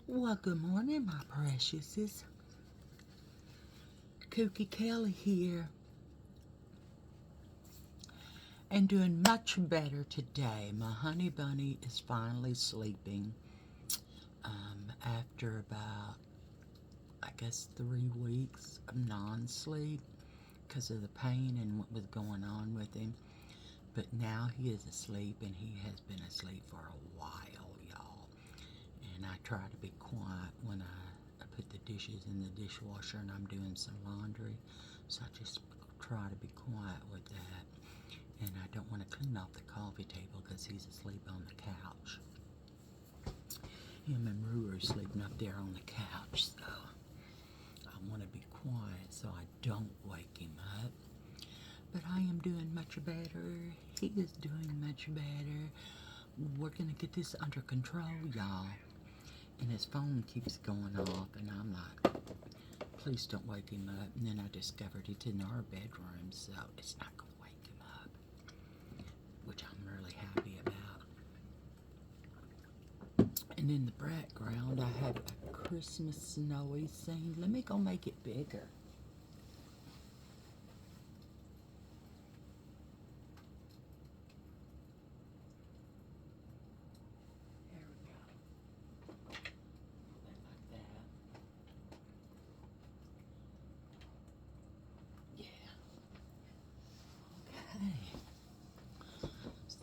Well, good morning, my preciouses. Kooky Kelly here, and doing much better today. My honey bunny is finally sleeping after about, I guess, 3 weeks of non-sleep because of the pain and what was going on with him. But now he is asleep, and he has been asleep for a while, y'all. And I try to be quiet when I put the dishes in the dishwasher and I'm doing some laundry. So I just try to be quiet with that. And I don't want to clean off the coffee table because he's asleep on the couch. Him and Rue are sleeping up there on the couch, so I want to be quiet so I don't wake him up. But I am doing much better. He is doing much better. We're going to get this under control, y'all. And his phone keeps going off, and I'm like, please don't wake him up. And then I discovered it's in our bedroom, so it's not going to wake him up, which I'm really happy about. And in the background, I have a Christmas snowy scene. Let me go make it bigger.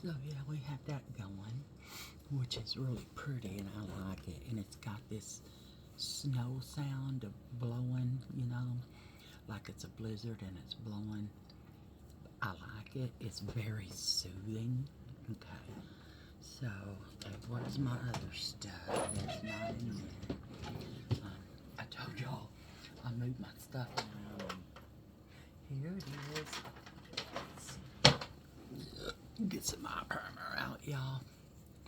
So yeah, we have that going, which is really pretty, and I like it. And it's got this snow sound of blowing, like it's a blizzard and it's blowing. I like it. It's very soothing. Okay. So, where's my other stuff? It's not in there. I told y'all I moved my stuff around. Here it is. Get some eye primer out, y'all,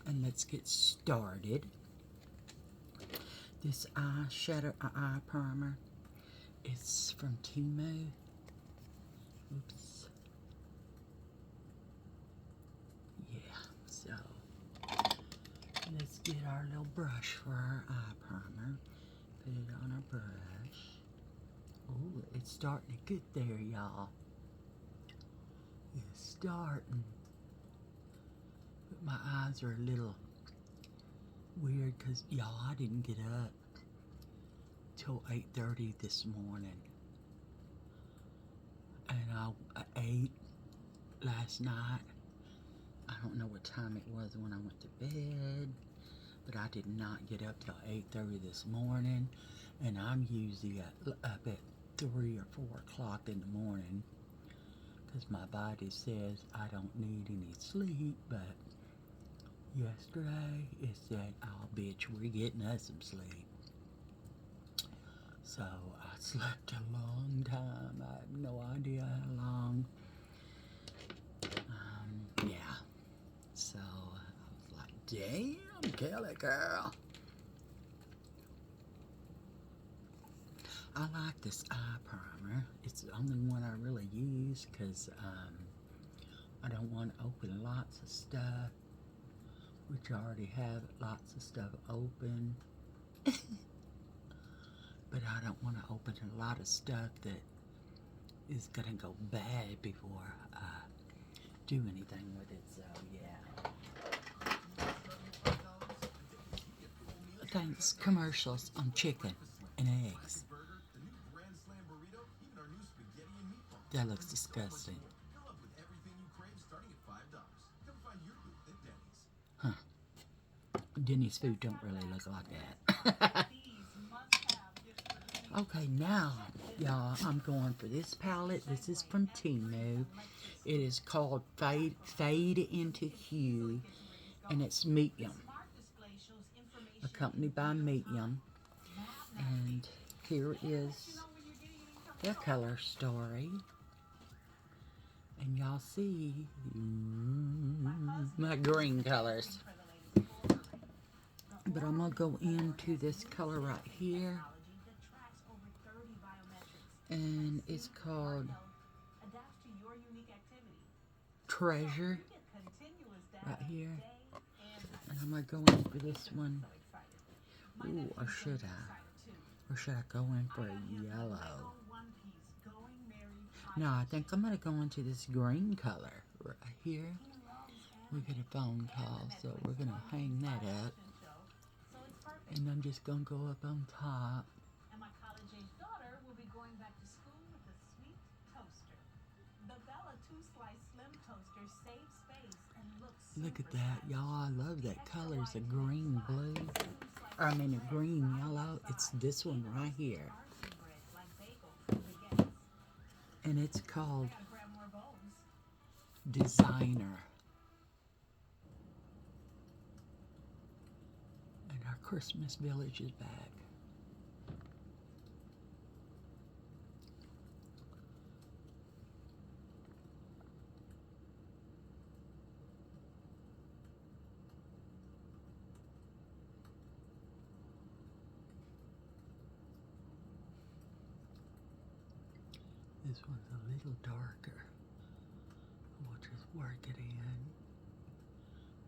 and let's get started. This eyeshadow eye primer is from Temu. Oops. Yeah, so let's get our little brush for our eye primer. Put it on our brush. Oh, it's starting to get there, y'all. It's starting. But my eyes are a little weird because, y'all, I didn't get up till 8:30 this morning. And I ate last night. I don't know what time it was when I went to bed, but I did not get up till 8:30 this morning. And I'm usually up at 3 or 4 o'clock in the morning because my body says I don't need any sleep. But yesterday it said, oh bitch, we're getting us some sleep. So I slept a long time. I have no idea how long. Yeah. So I was like, damn, Kelly girl. I like this eye primer. It's the only one I really use because I don't want to open lots of stuff, which I already have lots of stuff open. But I don't want to open a lot of stuff that is going to go bad before I do anything with it. So, yeah. Thanks, commercials on chicken and eggs. That looks disgusting. Huh. Denny's food don't really look like that. Okay, now, y'all, I'm going for this palette. This is from Temu. It is called Fade Into Hue, and it's medium, accompanied by medium. And here is the color story. And y'all see my green colors. But I'm going to go into this color right here. And it's called Treasure right here. And I'm going to go in for this one Ooh, or should I? Or should I go in for a yellow? No, I think I'm gonna go into this green color right here. We get a phone call, so we're gonna hang that up. And I'm just gonna go up on top. And my college-age daughter will be going back to school with a sweet toaster. The Bella 2-slice slim toaster saves space and looks Look at that, y'all. I love that color. It's a green blue. I mean a green yellow. It's this one right here. And it's called Designer. And our Christmas village is back. This one's a little darker. We'll just work it in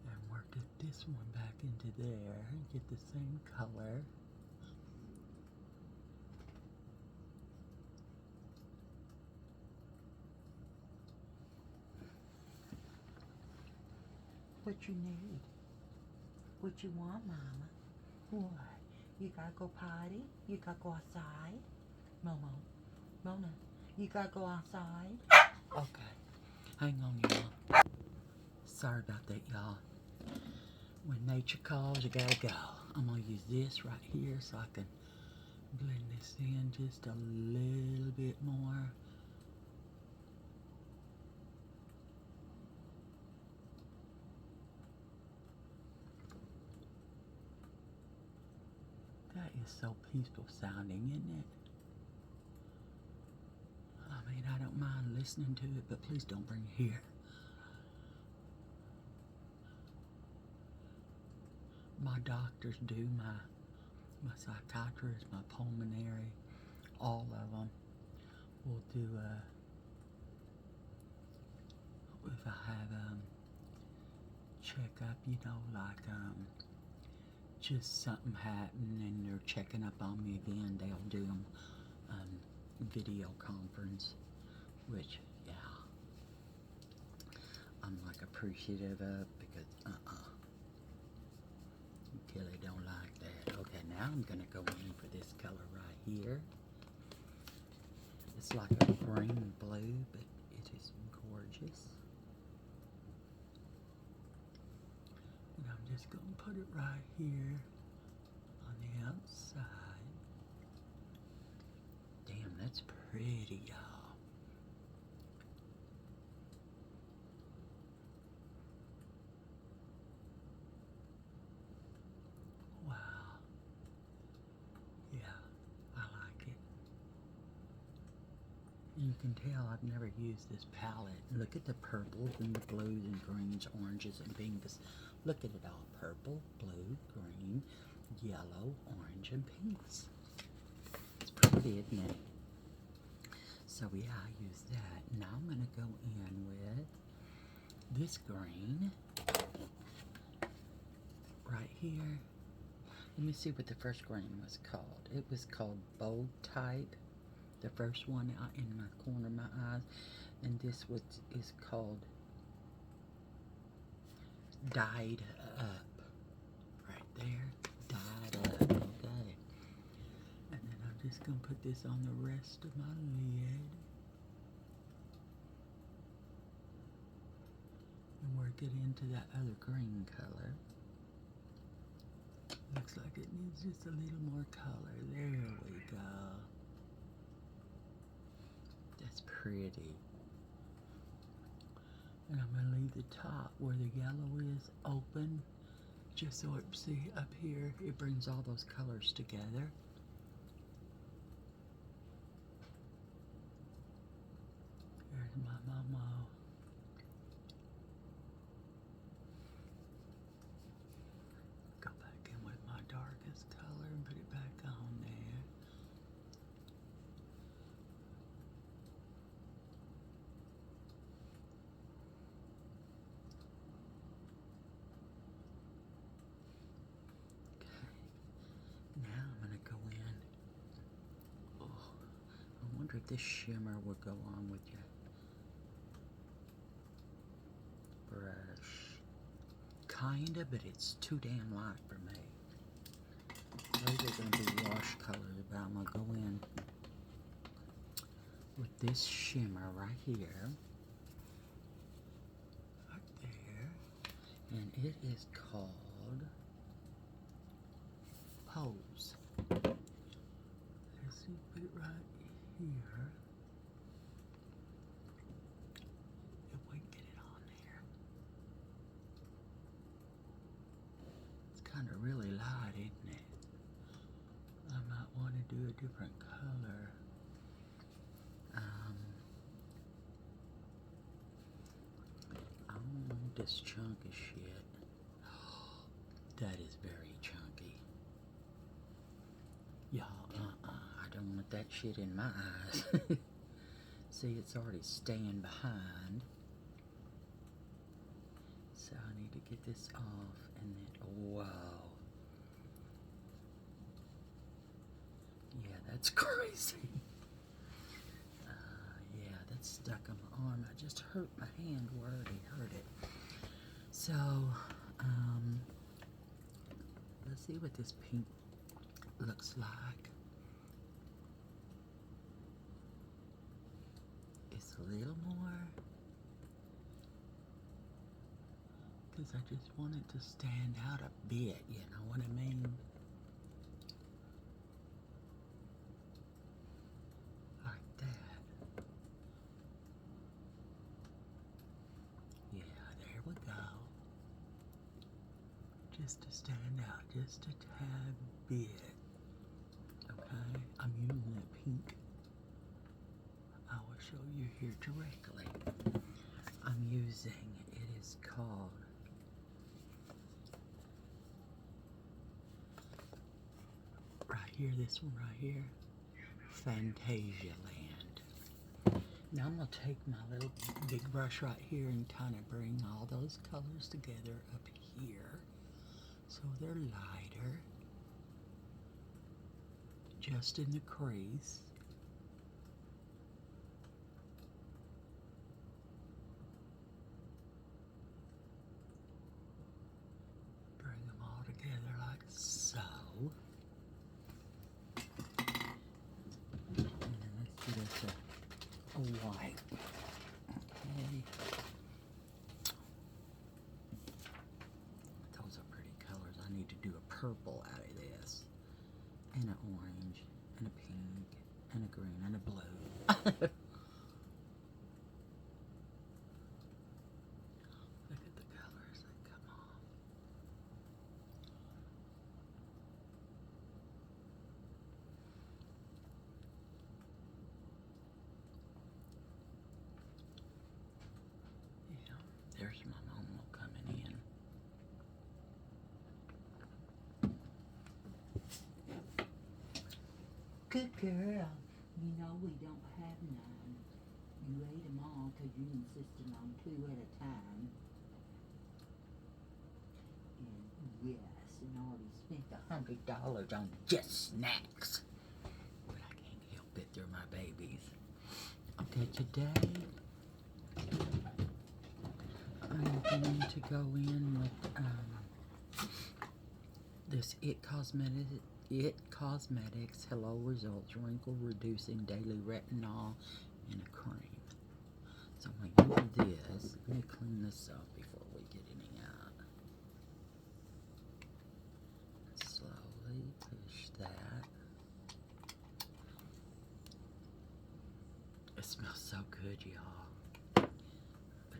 and work this one back into there and get the same color. What you need? What you want, Mama? What? You gotta go potty? You gotta go outside? Momo. Mona, you gotta go outside? Okay. Hang on, y'all. Sorry about that, y'all. When nature calls, you gotta go. I'm gonna use this right here so I can blend this in just a little bit more. That is so peaceful sounding, isn't it? I mean, I don't mind listening to it, but please don't bring it here. My doctors do, my psychiatrist, my pulmonary, all of them will do if I have checkup, you know, like just something happened and they're checking up on me again, they'll do them video conference, which, yeah, I'm like appreciative of because Kelly don't like that. Okay, now I'm gonna go in for this color right here. It's like a green blue, but it is gorgeous. And I'm just gonna put it right here on the outside. Damn, that's pretty, y'all. Wow. Yeah, I like it. You can tell I've never used this palette. Look at the purples and the blues and greens, oranges and pinks. Look at it all. Purple, blue, green, yellow, orange, and pinks. It's pretty, isn't it? So yeah, I use that. Now I'm going to go in with this green right here. Let me see what the first green was called. It was called Bold Type. The first one out in my corner of my eyes. And this is called Dyed Up. Right there. Dyed Up. Okay. And then I'm just going to put this on the rest of my lid. And work it into that other green color. Looks like it needs just a little more color. There we go. That's pretty. And I'm going to leave the top where the yellow is open, just so it, see up here, it brings all those colors together. There's my Momo. Go back in with my darkest color and put it back on there. this shimmer would go on with your brush. Kinda, but it's too damn light for me. Those are going to be wash colors, but I'm going to go in with this shimmer right here. Right there. And it is called Pose. Let's see, put it right here. If we can get it on there. It's kind of really light, isn't it? I might want to do a different color. I don't want this chunk of shit. That is very chunky. Y'all, I don't want that shit in my eyes. See, it's already staying behind. So I need to get this off and then, wow. Yeah, that's crazy. Yeah, that's stuck on my arm. I just hurt my hand where I already hurt it. So, let's see what this pink looks like. It's a little more, because I just want it to stand out a bit, you know what I mean? Like that. Yeah, there we go. Just to stand out, just a tad bit. Okay, I'm using that pink. I will show you here directly. I'm using, it is called right here, this one right here, Fantasia Land. Now I'm going to take my little big brush right here and kind of bring all those colors together up here so they're lighter, just in the crease. Bring them all together like so. And then let's do this a white. Okay. Those are pretty colors. I need to do a purple out of this, and an orange, and a pink, and a green, and a blue. Look at the colors that come off. Yeah, there's my Momo coming in. Good girl. You know we don't have none. You ate them all because you insisted on 2 at a time. And yes, and already spent $100 on just snacks. But I can't help it, they're my babies. Okay, today I'm going to go in with this It Cosmetics Hello Results Wrinkle Reducing Daily Retinol in a cream. So I'm going to do this. Let me clean this up before we get any out. Slowly push that. It smells so good, y'all. Put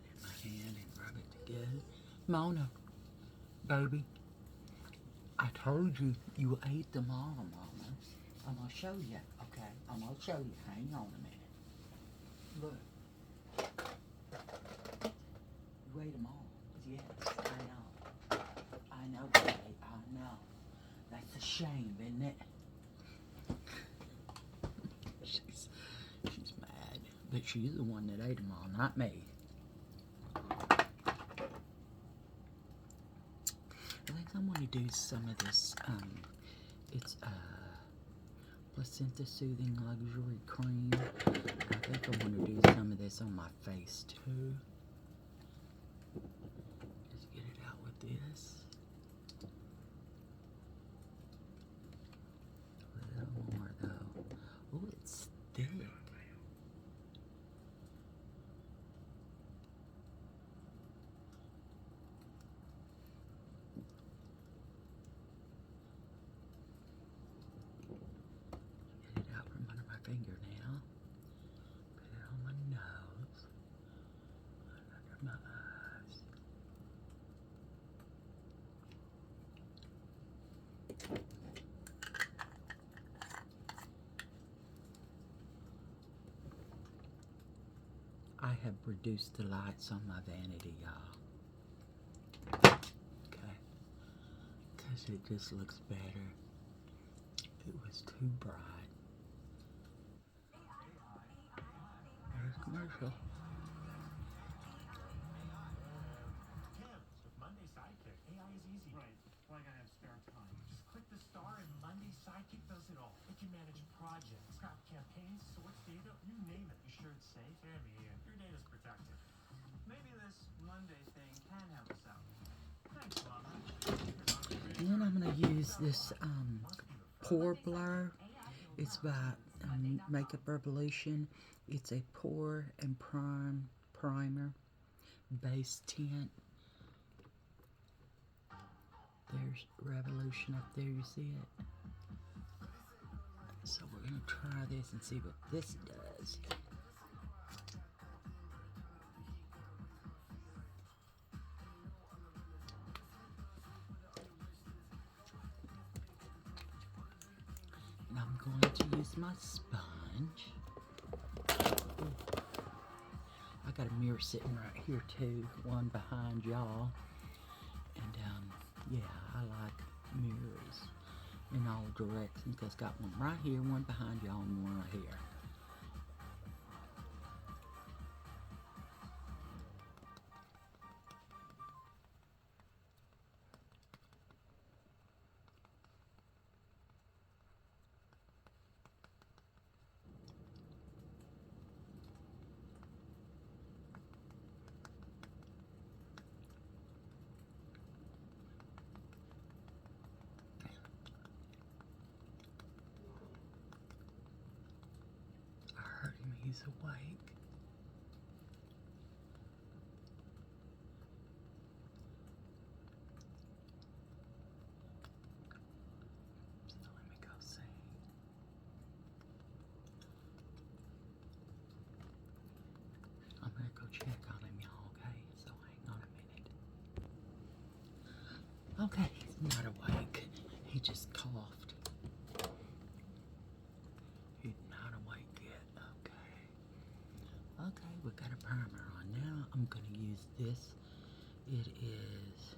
it in my hand and rub it together. Mona, baby, I told you you ate them all, Mama. I'm going to show you, okay? I'm going to show you. Hang on a minute. Look. You ate them all. Yes, I know, baby. I know. That's a shame, isn't it? She's mad. But she's the one that ate them all, not me. I think I'm going to do some of this, it's Placenta Soothing Luxury Cream. I think I want to do some of this on my face too. Just get it out with this. A little more though. Oh, it's thick. Get it out from under my fingernail. Put it on my nose. Under my eyes. I have reduced the lights on my vanity, y'all. Okay. Because it just looks better. It was too bright. There's a commercial. With Monday Sidekick, AI is easy. Right. Well, I gotta have spare time. Just click the star and Monday Sidekick does it all. It can manage projects, track campaigns, sorts data, you name it. You sure it's safe? Sammy, your data's protected. Maybe this Monday thing can help us out. Thanks, Mom. And then I'm going to use this pore blur. It's by Makeup Revolution. It's a pore and primer base tint. There's Revolution up there, you see it? So we're going to try this and see what this does. And I'm going to use my sponge. I got a mirror sitting right here too, one behind y'all. And yeah, I like mirrors in all directions because got one right here, one behind y'all, and one right here. I heard him, he's awake. So let me go see. I'm gonna go check on him, y'all, okay? So hang on a minute. Okay, he's not awake. He just coughed. He's not awake yet. Okay. Okay, we got a primer on. Now I'm gonna use this. It is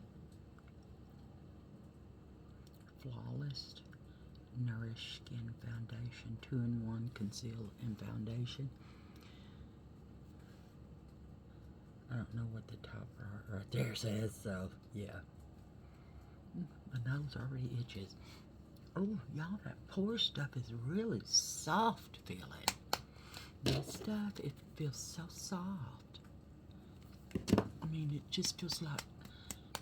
Flawless Nourish Skin Foundation, 2-in-1 Conceal and Foundation. I don't know what the top right there says, so yeah. My nose already itches. Oh, y'all, that pore stuff is really soft feeling. This stuff, it feels so soft. I mean, it just feels like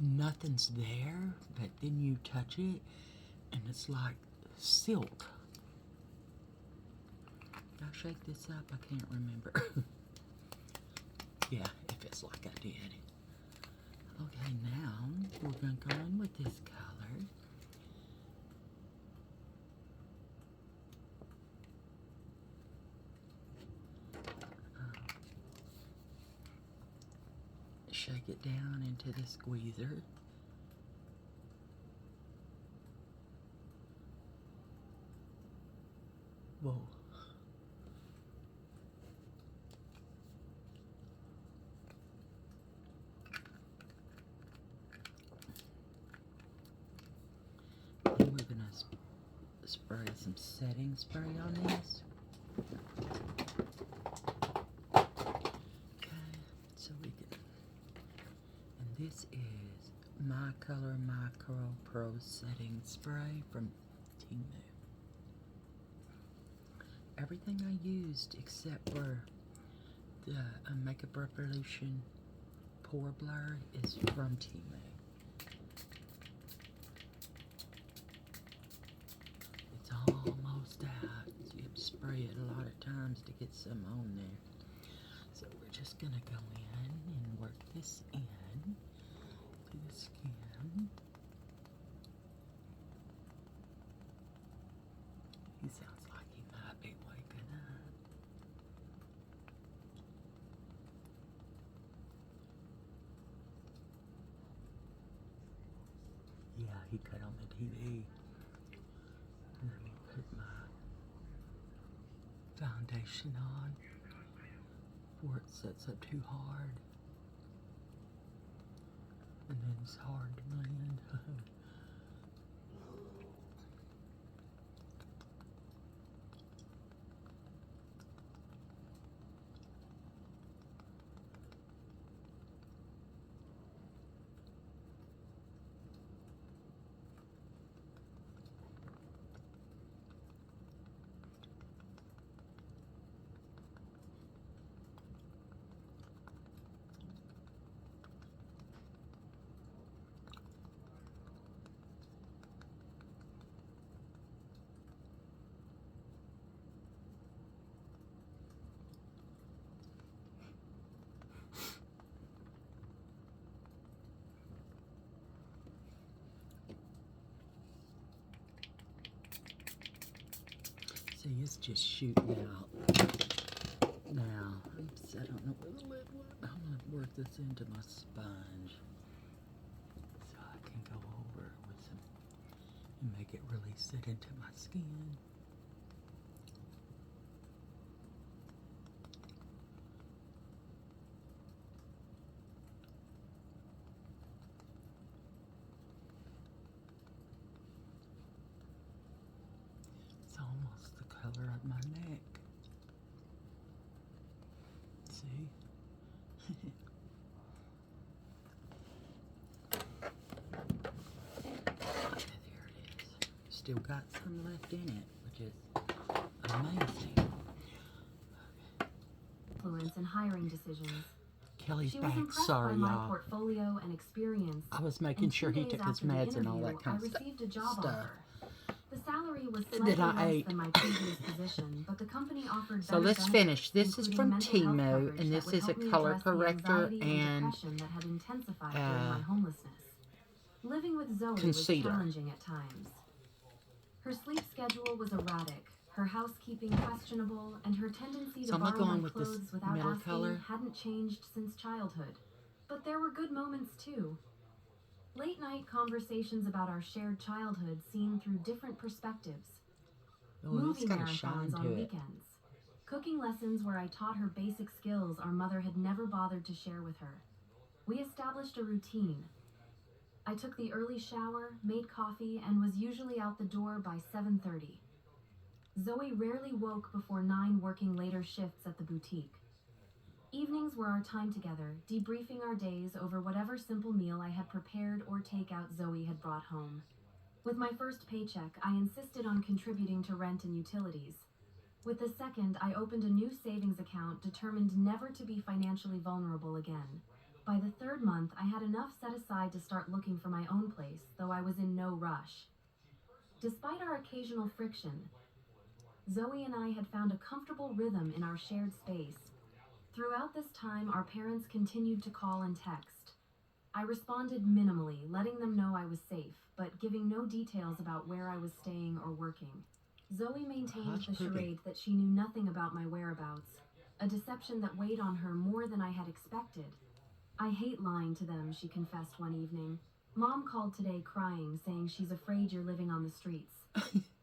nothing's there, but then you touch it, and it's like silk. Did I shake this up? I can't remember. Yeah, it feels like I did. Okay, now we're going to go in with this color. Shake it down into the squeezer. Whoa. Then we're going to spray some setting spray on this. Okay, so we can, and this is My Color Micro Pro Setting Spray from Temu. everything I used except for the Makeup Revolution Pore Blur is from Temu. It's almost out. You have to spray it a lot of times to get some on there. So we're just gonna go in and work this in to the skin. He sounds like he might be waking up. Yeah, he cut on the TV. Let me put my foundation on before it sets up too hard. And then it's hard to blend. See, it's just shooting out now. Oops, I don't know where the lid went. I'm going to work this into my sponge so I can go over it with some and make it really sit into my skin. It's almost the color of my neck. See? There it is. Still got some left in it, which is amazing. Influence in hiring decisions. Kelly's She was back. impressed Sorry, by my y'all. portfolio and experience. I was making And sure 2 he days took his after the meds and all interview, that kind I of received a job stuff. offer. The salary was That slightly I less ate. than my previous position, but the company offered So better let's benefits, finish. This is including from mental health Temu, coverage and that this would is a help me color address the corrector anxiety and depression that had intensified during my homelessness. Living with Zoe was concealer. challenging at times. Her sleep schedule was erratic, her housekeeping questionable, and her tendency So to I'm gonna borrow go on my with this clothes without middle asking color. hadn't changed since childhood. But there were good moments too. Late night conversations about our shared childhood seen through different perspectives. Oh, Movie it's got a shine marathons to on it. weekends. Cooking lessons where I taught her basic skills our mother had never bothered to share with her. We established a routine. I took the early shower, made coffee, and was usually out the door by 7:30. Zoe rarely woke before 9, working later shifts at the boutique. Evenings were our time together, debriefing our days over whatever simple meal I had prepared or takeout Zoe had brought home. With my first paycheck, I insisted on contributing to rent and utilities. With the second, I opened a new savings account determined never to be financially vulnerable again. By the third month, I had enough set aside to start looking for my own place, though I was in no rush. Despite our occasional friction, Zoe and I had found a comfortable rhythm in our shared space. Throughout this time, our parents continued to call and text. I responded minimally, letting them know I was safe, but giving no details about where I was staying or working. Zoe maintained That's the pretty. charade that she knew nothing about my whereabouts, a deception that weighed on her more than I had expected. I hate lying to them, she confessed one evening. Mom called today crying, saying she's afraid you're living on the streets.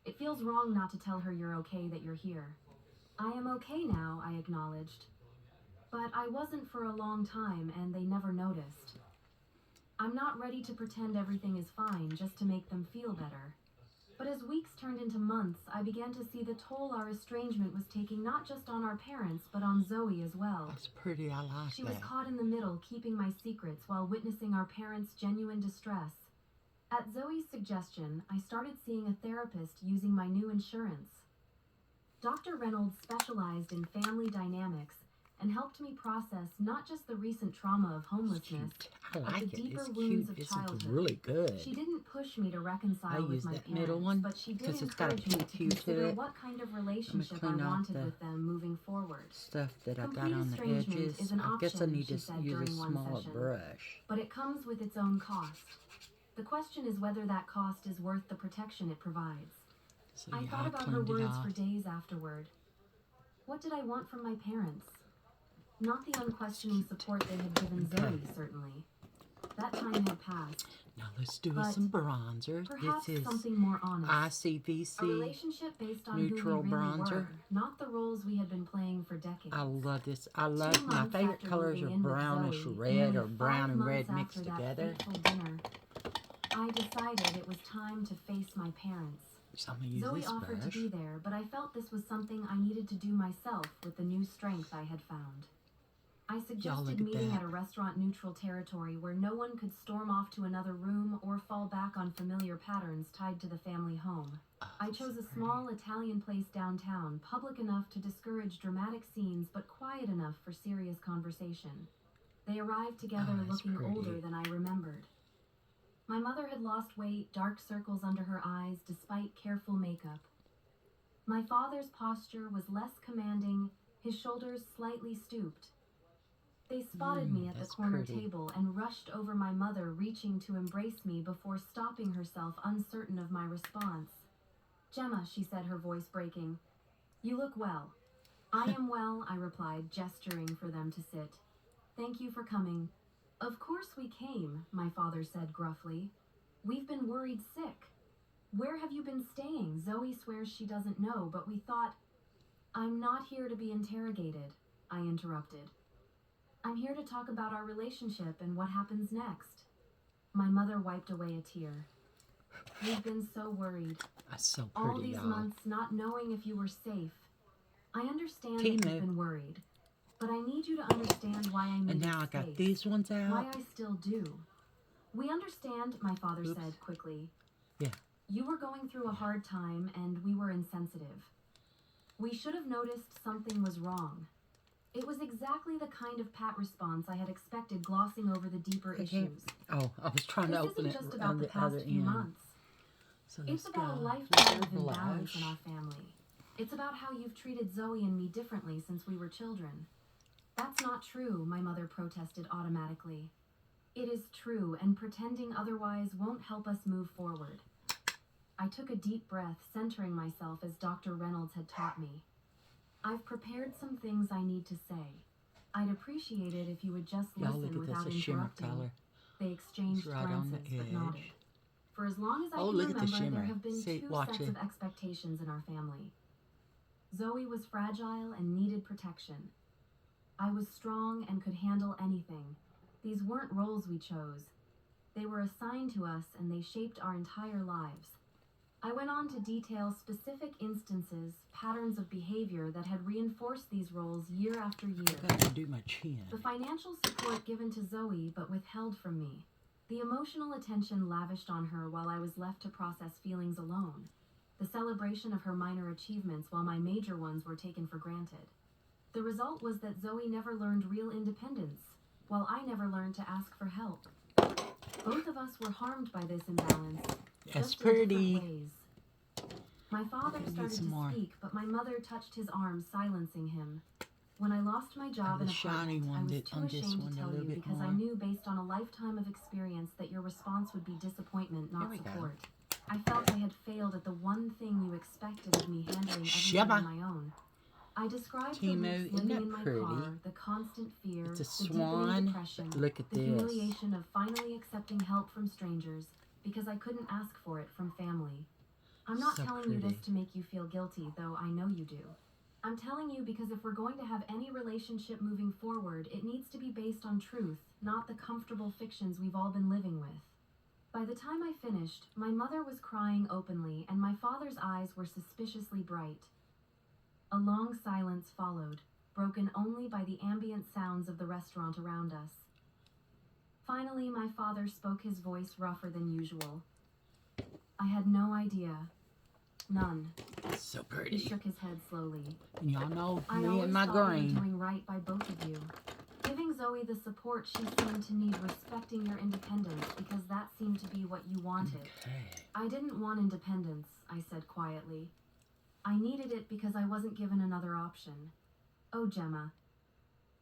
It feels wrong not to tell her you're okay, that you're here. I am okay now, I acknowledged. But I wasn't for a long time, and they never noticed. I'm not ready to pretend everything is fine just to make them feel better. But as weeks turned into months, I began to see the toll our estrangement was taking not just on our parents, but on Zoe as well. That's pretty. I like She that. was caught in the middle, keeping my secrets while witnessing our parents' genuine distress. At Zoe's suggestion, I started seeing a therapist using my new insurance. Dr. Reynolds specialized in family dynamics and helped me process not just the recent trauma of homelessness, I but like the it. deeper It's wounds cute. of It's childhood. really good. She didn't push me to I reconcile with use my that parents, middle one but she did because it's got a encourage me to PQ to consider it. what kind of relationship I clean off wanted the with them moving forward. Stuff that I got Complete on the estrangement edges. is an I guess I option, need she to said use a during one smaller session. brush. But it comes with its own cost. The question is whether that cost is worth the protection it provides. So I yeah, thought I about her cleaned it words off. for days afterward. What did I want from my parents? Not the unquestioning support they had given Okay. Zoe, certainly. That time had passed. Now let's do But some bronzer. Perhaps This is something more honest. A ICVC. relationship based on neutral who we really bronzer. were, not the roles we had been playing for decades. I love this. I love 2 my months favorite after colors are moving in with brownish Zoe, red nearly or brown 5 and red months mixed after together. that fateful dinner, I decided it was time to face my parents. So I'm gonna use Zoe this offered to brush. be there, but I felt this was something I needed to do myself with the new strength I had found. I suggested at meeting that. at a restaurant-neutral territory where no one could storm off to another room or fall back on familiar patterns tied to the family home. Oh, I this chose is a small Italian place downtown, public enough to discourage dramatic scenes but quiet enough for serious conversation. They arrived together Oh, that's looking pretty. older than I remembered. My mother had lost weight, dark circles under her eyes despite careful makeup. My father's posture was less commanding, his shoulders slightly stooped. They spotted me at the that's corner pretty. table and rushed over my mother, reaching to embrace me before stopping herself, uncertain of my response. "Gemma," she said, her voice breaking, "you look well." "I am well," I replied, gesturing for them to sit. "Thank you for coming." "Of course we came," my father said gruffly. "We've been worried sick." "Where have you been staying?" "Zoe swears she doesn't know, but we thought—" "I'm not here to be interrogated," I interrupted. "I'm here to talk about our relationship and what happens next." My mother wiped away a tear. "We've been so worried. That's so All pretty, these y'all. months not knowing if you were safe. I understand that Temu. you've been worried, but I need you to understand why I need And now I got space. these ones Why out. I still do. We understand," my father Oops. said quickly. Yeah. "You were going through a hard time and we were insensitive. We should have noticed something was wrong." It was exactly the kind of pat response I had expected, glossing over the deeper issues. Oh, I was trying This to open isn't it just on about the the other past few end. months. So It's let's about a go lifetime with of the imbalance in blush. our family. It's about how you've treated Zoe and me differently since we were children. "That's not true," my mother protested automatically. "It is true, and pretending otherwise won't help us move forward." I took a deep breath, centering myself as Dr. Reynolds had taught me. "I've prepared some things I need to say. I'd appreciate it if you would just Y'all listen look at without this, a shimmer interrupting." color. They exchanged It's right on the glances but edge. nodded. For as long as I Oh, can look at the remember, shimmer. there have been See, two watch sets it. of expectations in our family. Zoe was fragile and needed protection. I was strong and could handle anything. These weren't roles we chose. They were assigned to us and they shaped our entire lives. I went on to detail specific instances, patterns of behavior that had reinforced these roles year after year. I gotta do my chin. The financial support given to Zoe but withheld from me. The emotional attention lavished on her while I was left to process feelings alone. The celebration of her minor achievements while my major ones were taken for granted. The result was that Zoe never learned real independence, while I never learned to ask for help. Both of us were harmed by this imbalance, That's just in different pretty. ways. My father Gotta get started some to more. speak, but my mother touched his arm, silencing him. When I lost my job The in shiny apartment, I one was did too on this ashamed one to a tell little you bit because I more. knew based on a lifetime of experience that your response would be disappointment, There not we go. support. I felt I had failed at the one thing you expected of me, handling everything Shabba. on my own. I described the Temu, weeks isn't living that in my pretty? car, the constant fear, It's a the deepening swan. depression, Look at the this. humiliation of finally accepting help from strangers because I couldn't ask for it from family. I'm not So telling you pretty. this to make you feel guilty, though I know you do. I'm telling you because if we're going to have any relationship moving forward, it needs to be based on truth, not the comfortable fictions we've all been living with. By the time I finished, my mother was crying openly, and my father's eyes were suspiciously bright. A long silence followed, broken only by the ambient sounds of the restaurant around us. Finally, my father spoke, his voice rougher than usual. "I had no idea. None. So pretty. pretty. He shook his head slowly. And y'all know I me always and my thought you were green. doing right by both of you. Giving Zoe the support she seemed to need, respecting your independence, because that seemed to be what you wanted. Okay. I didn't want independence, I said quietly. I needed it because I wasn't given another option. Oh, Gemma.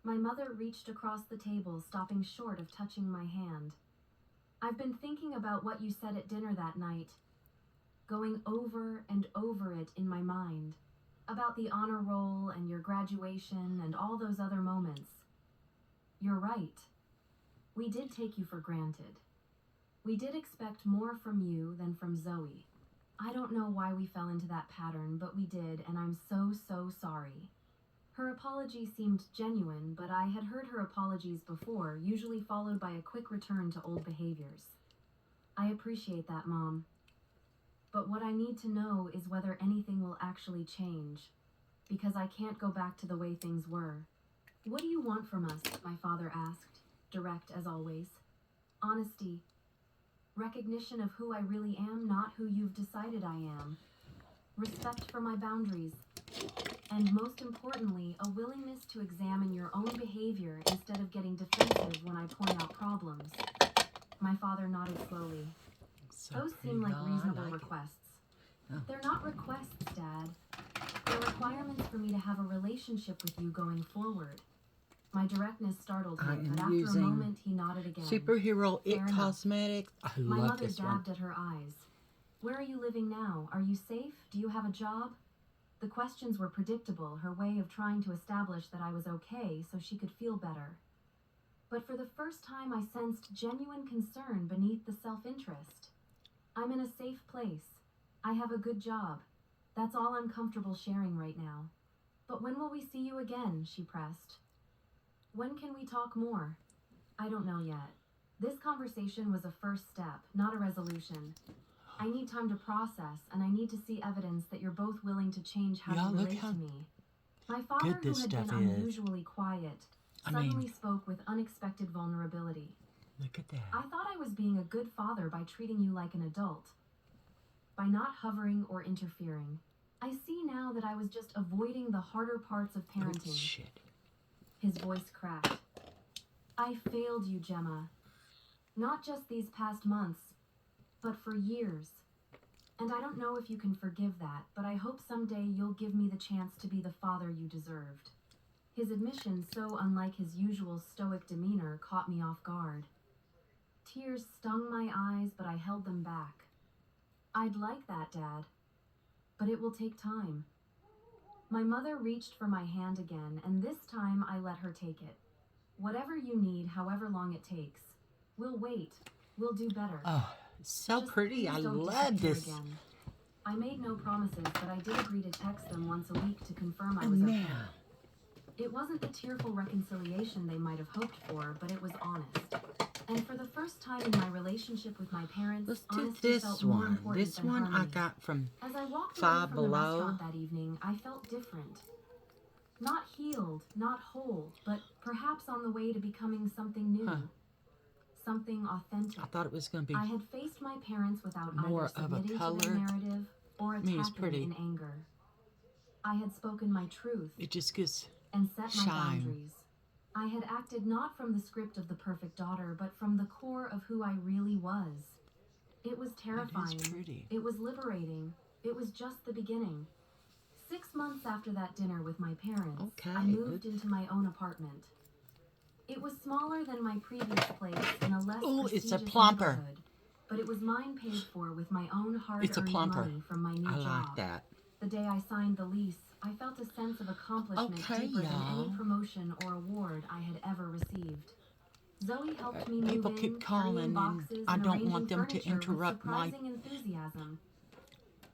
My mother reached across the table, stopping short of touching my hand. I've been thinking about what you said at dinner that night, going over and over it in my mind, about the honor roll and your graduation and all those other moments. You're right. We did take you for granted. We did expect more from you than from Zoe. I don't know why we fell into that pattern, but we did, and I'm so sorry. Her apology seemed genuine, but I had heard her apologies before, usually followed by a quick return to old behaviors. I appreciate that, Mom. But what I need to know is whether anything will actually change, because I can't go back to the way things were. What do you want from us? My father asked, direct as always. Honesty. Recognition of who I really am, not who you've decided I am. Respect for my boundaries. And most importantly, a willingness to examine your own behavior instead of getting defensive when I point out problems. My father nodded slowly. So Those pretty, seem like y'all. I reasonable like it. requests. Oh. They're not requests, Dad. They're requirements for me to have a relationship with you going forward. My directness startled I him, am but after a using moment he nodded again. Superhero It Fair enough. Cosmetics. I My love mother this one. dabbed at her eyes. Where are you living now? Are you safe? Do you have a job? The questions were predictable, her way of trying to establish that I was okay so she could feel better. But for the first time I sensed genuine concern beneath the self-interest. I'm in a safe place. I have a good job. That's all I'm comfortable sharing right now. But when will we see you again? She pressed. When can we talk more? I don't know yet. This conversation was a first step, not a resolution. I need time to process, and I need to see evidence that you're both willing to change how Y'all, you look relate how to me. My father, good who this had been stuff is. unusually quiet, I mean- suddenly spoke with unexpected vulnerability. Look at that. I thought I was being a good father by treating you like an adult, by not hovering or interfering. I see now that I was just avoiding the harder parts of Oh, parenting. shit. His voice cracked. I failed you, Gemma. Not just these past months, but for years. And I don't know if you can forgive that, but I hope someday you'll give me the chance to be the father you deserved. His admission, so unlike his usual stoic demeanor, caught me off guard. Tears stung my eyes, but I held them back. I'd like that, Dad, but it will take time. My mother reached for my hand again, and this time I let her take it. Whatever you need, however long it takes. We'll wait. We'll do better. Oh, so Just pretty. please I don't love disappear this. again. I made no promises, but I did agree to text them once a week to confirm I was And okay. now, It wasn't the tearful reconciliation they might have hoped for, but it was honest. And for the first time in my relationship with my parents, let's do honesty this felt more one. important This than one I harmony. got from As I walked Five away from the Below. restaurant that evening, I felt different. Not healed, not whole, but perhaps on the way to becoming something new. Huh. Something authentic. I thought it was going to be I had faced my parents without more either of a submitting to color. their narrative or mean, it's attacking pretty. in anger. I had spoken my truth It just gives and set my shine. boundaries. I had acted not from the script of the perfect daughter, but from the core of who I really was. It was terrifying. It is pretty. It was liberating. It was just the beginning. 6 months after that dinner with my parents, Okay, I moved into my own apartment. It was smaller than my previous place in a less Ooh, it's prestigious a plumper. neighborhood, but it was mine paid for with my own It's a hard-earned plumper. money from my new I job. like that. The day I signed the lease, I felt a sense of accomplishment Okay, deeper than y'all. any promotion or award I had ever received. Zoe helped me move People in, keep carrying calling, and boxes I and don't arranging want them to furniture with interrupt my surprising enthusiasm.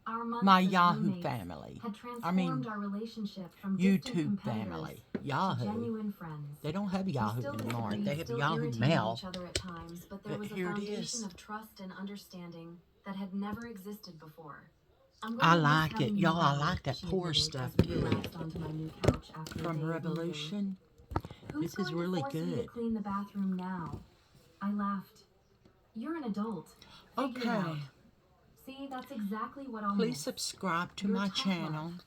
Our months my as Yahoo roommates family. had I transformed mean, our relationship from distant YouTube competitors family. to Yahoo. genuine friends. They don't have We Yahoo still anymore. disagreed, They have still Yahoo irritated Mail. each other at times, but there But was a here it foundation is. of trust and understanding that had never existed before. I'm going I to miss like having it. you Y'all, I around, like that she pour admitted stuff, as we too. relaxed onto my new couch after a From day of moving. Revolution. Who's This is going really to force me to good. clean the bathroom now? I laughed. You're an adult. Figure it Okay. out. See, that's exactly what I'll Please miss. subscribe to Your my tough channel. love.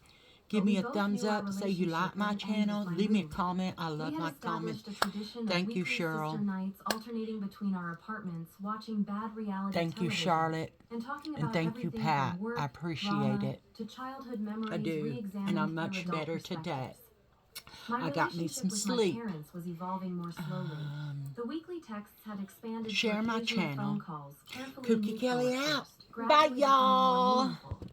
Give but me we a both thumbs knew our up. Say you relationship like my wouldn't end channel. with my Leave me a move. comment. I love We my had comments. established a tradition Thank of you, weekly Cheryl. sister nights alternating between our apartments, watching bad reality Thank you, television, Charlotte. and talking And about thank you, everything Pat. from work, I appreciate drama, it. to childhood memories I do. re-examined And I'm through much adult better today. perspectives. My I got me relationship some with sleep. my parents was evolving more slowly. The weekly texts had expanded Share to my occasional channel. phone calls, carefully Cookie mutual Kelly at out. first, Bye, gradually becoming more y'all. meaningful.